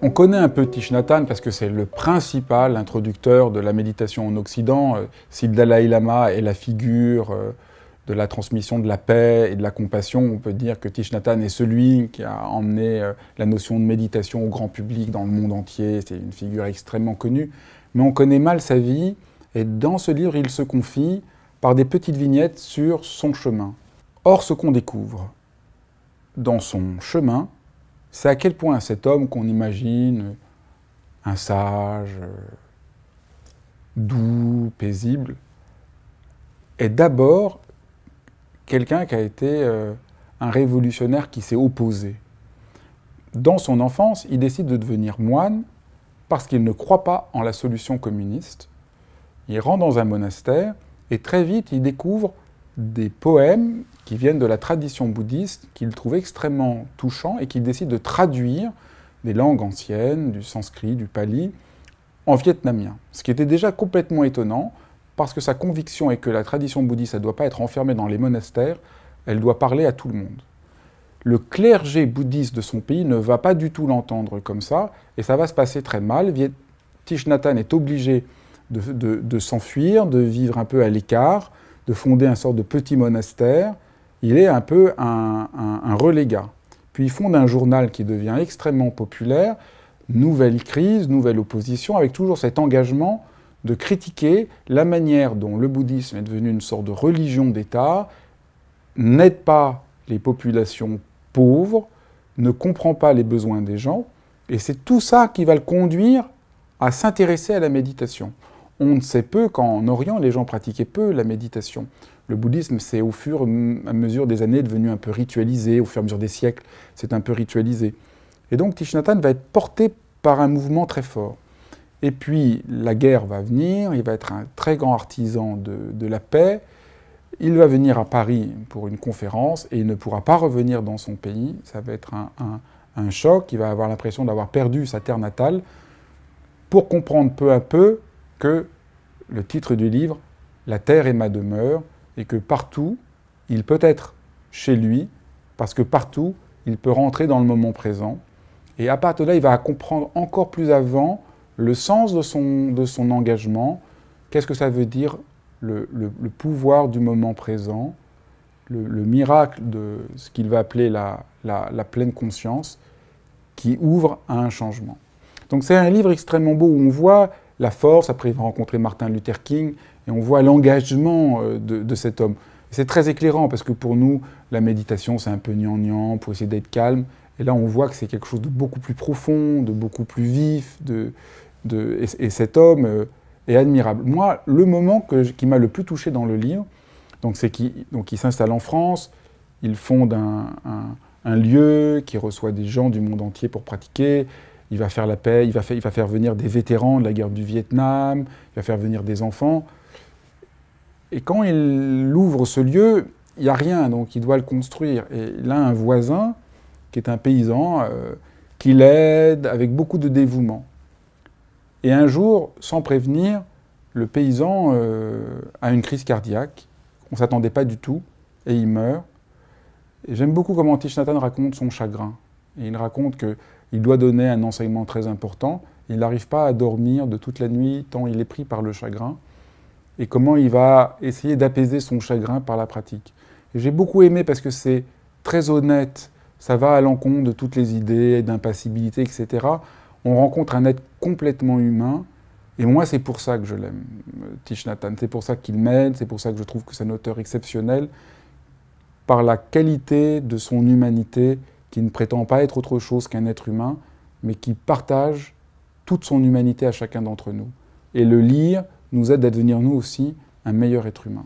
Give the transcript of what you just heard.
On connaît un peu Thich Nhat Hanh parce que c'est le principal introducteur de la méditation en Occident. Si le Dalai Lama est la figure de la transmission de la paix et de la compassion, on peut dire que Thich Nhat Hanh est celui qui a emmené la notion de méditation au grand public dans le monde entier. C'est une figure extrêmement connue. Mais on connaît mal sa vie et dans ce livre, il se confie par des petites vignettes sur son chemin. Or, ce qu'on découvre dans son chemin, c'est à quel point cet homme qu'on imagine un sage, doux, paisible, est d'abord quelqu'un qui a été un révolutionnaire qui s'est opposé. Dans son enfance, il décide de devenir moine parce qu'il ne croit pas en la solution communiste. Il rentre dans un monastère et très vite, il découvre des poèmes qui viennent de la tradition bouddhiste, qu'il trouve extrêmement touchants et qu'il décide de traduire des langues anciennes, du sanskrit, du pali, en vietnamien. Ce qui était déjà complètement étonnant, parce que sa conviction est que la tradition bouddhiste, elle ne doit pas être enfermée dans les monastères, elle doit parler à tout le monde. Le clergé bouddhiste de son pays ne va pas du tout l'entendre comme ça, et ça va se passer très mal. Thich Nhat Hanh est obligé de s'enfuir, de vivre un peu à l'écart, de fonder un sort de petit monastère. Il est un peu un relégat. Puis il fonde un journal qui devient extrêmement populaire, nouvelle crise, nouvelle opposition, avec toujours cet engagement de critiquer la manière dont le bouddhisme est devenu une sorte de religion d'État, n'aide pas les populations pauvres, ne comprend pas les besoins des gens, et c'est tout ça qui va le conduire à s'intéresser à la méditation. On ne sait peu qu'en Orient, les gens pratiquaient peu la méditation. Le bouddhisme, c'est au fur et à mesure des années devenu un peu ritualisé, au fur et à mesure des siècles, c'est un peu ritualisé. Et donc Thich Nhat Hanh va être porté par un mouvement très fort. Et puis la guerre va venir, il va être un très grand artisan de la paix, il va venir à Paris pour une conférence et il ne pourra pas revenir dans son pays, ça va être un choc, il va avoir l'impression d'avoir perdu sa terre natale, pour comprendre peu à peu que le titre du livre, « La terre est ma demeure », et que partout, il peut être chez lui, parce que partout, il peut rentrer dans le moment présent. Et à partir de là, il va comprendre encore plus avant le sens de son engagement, qu'est-ce que ça veut dire le pouvoir du moment présent, le miracle de ce qu'il va appeler la pleine conscience, qui ouvre à un changement. Donc c'est un livre extrêmement beau où on voit la force, après il va rencontrer Martin Luther King, et on voit l'engagement de cet homme. C'est très éclairant, parce que pour nous, la méditation, c'est un peu gnangnan, pour essayer d'être calme, et là on voit que c'est quelque chose de beaucoup plus profond, de beaucoup plus vif, et cet homme est admirable. Moi, le moment qui m'a le plus touché dans le livre, c'est qu'il s'installe en France, il fonde un lieu qui reçoit des gens du monde entier pour pratiquer. Il va faire la paix, il va faire venir des vétérans de la guerre du Vietnam, il va faire venir des enfants. Et quand il ouvre ce lieu, il n'y a rien, donc il doit le construire. Et il a un voisin, qui est un paysan, qui l'aide avec beaucoup de dévouement. Et un jour, sans prévenir, le paysan a une crise cardiaque. On ne s'attendait pas du tout, et il meurt. Et j'aime beaucoup comment Thich Nhat Hanh raconte son chagrin. Et il raconte qu'il doit donner un enseignement très important. Il n'arrive pas à dormir de toute la nuit, tant il est pris par le chagrin. Et comment il va essayer d'apaiser son chagrin par la pratique. J'ai beaucoup aimé parce que c'est très honnête, ça va à l'encontre de toutes les idées d'impassibilité, etc. On rencontre un être complètement humain, et moi c'est pour ça que je l'aime, Thich Nhat Hanh. C'est pour ça qu'il m'aide, c'est pour ça que je trouve que c'est un auteur exceptionnel, par la qualité de son humanité, qui ne prétend pas être autre chose qu'un être humain, mais qui partage toute son humanité à chacun d'entre nous. Et le lire nous aide à devenir nous aussi un meilleur être humain.